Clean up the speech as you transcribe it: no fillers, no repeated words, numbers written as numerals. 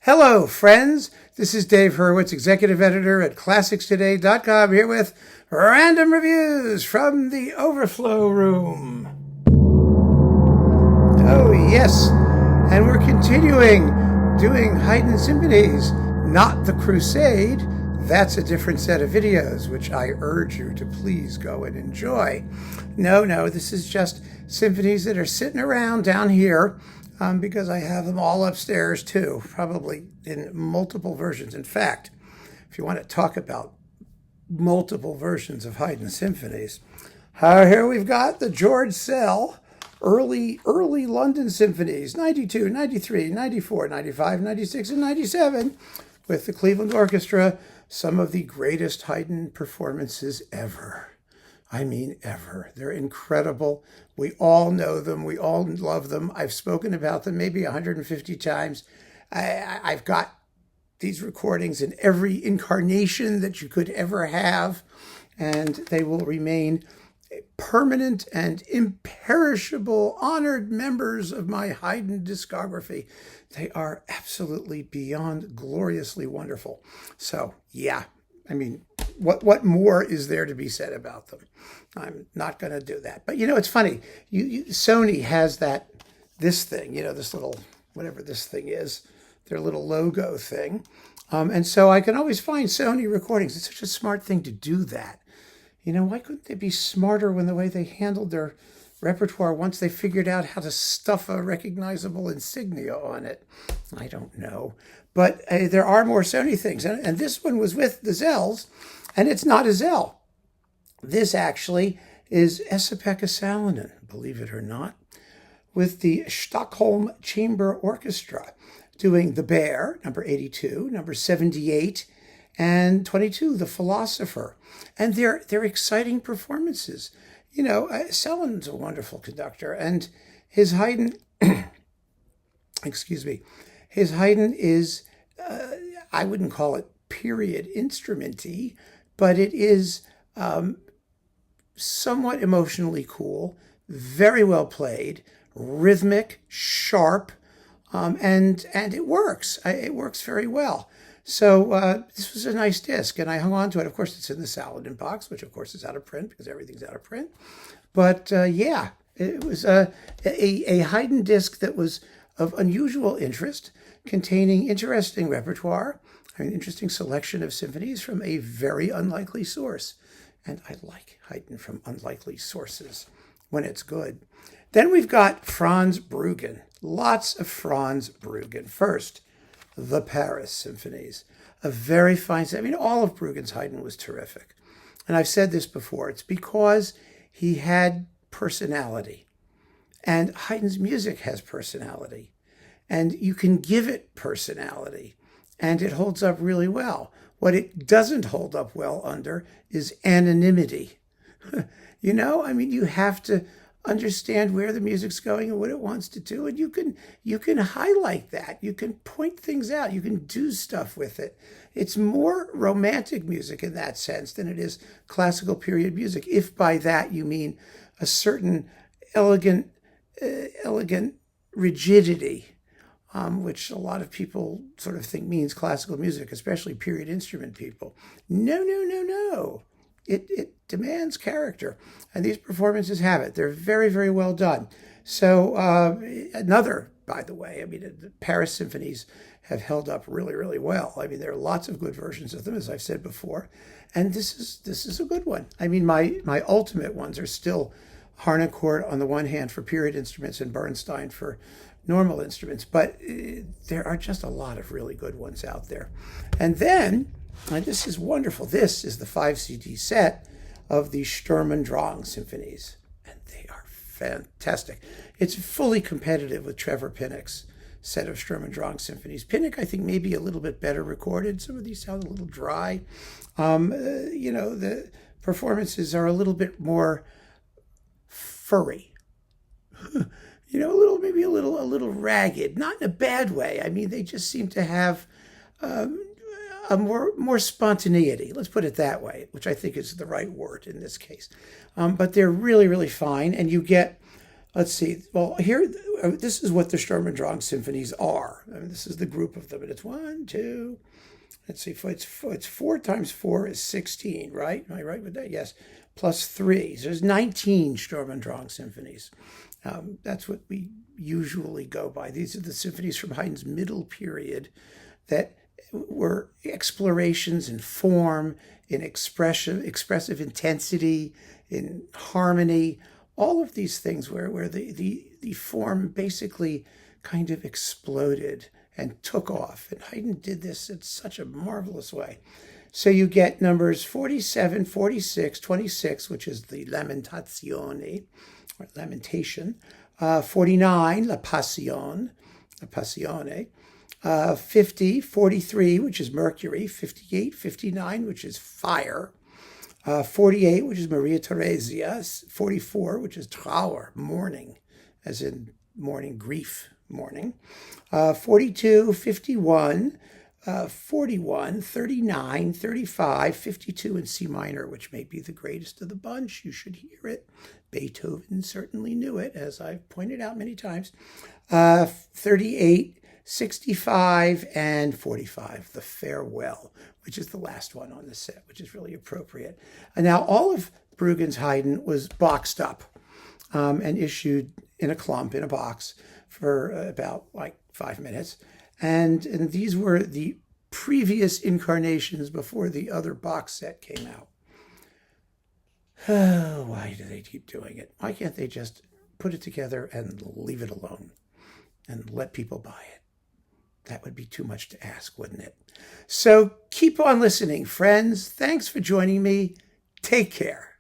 Hello, friends. This is Dave Hurwitz, executive editor at ClassicsToday.com, here with random reviews from the Overflow room. Oh, yes. And we're continuing doing Haydn symphonies, not the Crusade. That's a different set of videos, which I urge you to please go and enjoy. No, this is just symphonies that are sitting around down here. Because I have them all upstairs too, probably in multiple versions. In fact, if you want to talk about multiple versions of Haydn symphonies, here we've got the George Szell early London symphonies, 92, 93, 94, 95, 96, and 97, with the Cleveland Orchestra, some of the greatest Haydn performances ever. I mean, ever. They're incredible. We all know them. We all love them. I've spoken about them maybe 150 times. I've got these recordings in every incarnation that you could ever have, and they will remain permanent and imperishable, honored members of my Haydn discography. They are absolutely beyond gloriously wonderful. So, yeah, I mean, what more is there to be said about them? I'm not going to do that. But, it's funny. Sony has this thing, this little, whatever this thing is, their little logo thing. And so I can always find Sony recordings. It's such a smart thing to do that. Why couldn't they be smarter when the way they handled their repertoire once they figured out how to stuff a recognizable insignia on it? I don't know. But there are more Sony things. And this one was with the Zells, and it's not a Szell. This actually is Esa-Pekka Salonen, believe it or not, with the Stockholm Chamber Orchestra doing The Bear, number 82, number 78, and 22, The Philosopher. And they're exciting performances. Salonen a wonderful conductor, and his Haydn, his Haydn is, I wouldn't call it period instrument-y, but it is somewhat emotionally cool, very well played, rhythmic, sharp, and it works. It works very well. So this was a nice disc, and I hung on to it. Of course, it's in the Salonen box, which of course is out of print because everything's out of print. But yeah, it was a Haydn disc that was of unusual interest, containing interesting repertoire, an interesting selection of symphonies from a very unlikely source. And I like Haydn from unlikely sources when it's good. Then we've got Franz Brüggen. Lots of Franz Brüggen. First, the Paris symphonies. A very fine, all of Brüggen's Haydn was terrific. And I've said this before. It's because he had personality. And Haydn's music has personality. And you can give it personality. And it holds up really well. What it doesn't hold up well under is anonymity. You have to understand where the music's going and what it wants to do, and you can highlight that. You can point things out. You can do stuff with it. It's more romantic music in that sense than it is classical period music, if by that you mean a certain elegant rigidity. Which a lot of people sort of think means classical music, especially period instrument people. No. It demands character, and these performances have it. They're very, very well done. So another, by the way, the Paris symphonies have held up really, really well. There are lots of good versions of them, as I've said before, and this is a good one. My ultimate ones are still Harnoncourt on the one hand for period instruments and Bernstein for normal instruments, but there are just a lot of really good ones out there. And then, and this is wonderful, this is the 5 CD set of the Sturm and Drang symphonies, and they are fantastic. It's fully competitive with Trevor Pinnock's set of Sturm and Drang symphonies. Pinnock, I think, may be a little bit better recorded. Some of these sound a little dry. The performances are a little bit more furry. Maybe a little ragged, not in a bad way. They just seem to have a more spontaneity. Let's put it that way, which I think is the right word in this case. But they're really, really fine, and you get let's see. Well, here, this is what the Sturm and Drang symphonies are. I mean, this is the group of them, and it's 1, 2. Let's see. It's 4 times 4 is 16, right? Am I right with that? Yes. Plus 3. So there's 19 Sturm and Drang symphonies. That's what we usually go by. These are the symphonies from Haydn's middle period that were explorations in form, in expressive intensity, in harmony, all of these things where the form basically kind of exploded and took off. And Haydn did this in such a marvelous way. So you get numbers 47, 46, 26, which is the Lamentazione, or lamentation, 49, La Passione, 50, 43, which is Mercury, 58, 59, which is fire, 48, which is Maria Theresia, 44, which is Trauer, mourning, as in mourning, grief, mourning, 42, 51, 41, 39, 35, 52 in C minor, which may be the greatest of the bunch. You should hear it. Beethoven certainly knew it, as I've pointed out many times. 38, 65, and 45, the Farewell, which is the last one on the set, which is really appropriate. And now all of Brüggen's Haydn was boxed up and issued in a clump, in a box, for about like 5 minutes. And these were the previous incarnations before the other box set came out. Oh, why do they keep doing it? Why can't they just put it together and leave it alone and let people buy it? That would be too much to ask, wouldn't it? So keep on listening, friends. Thanks for joining me. Take care.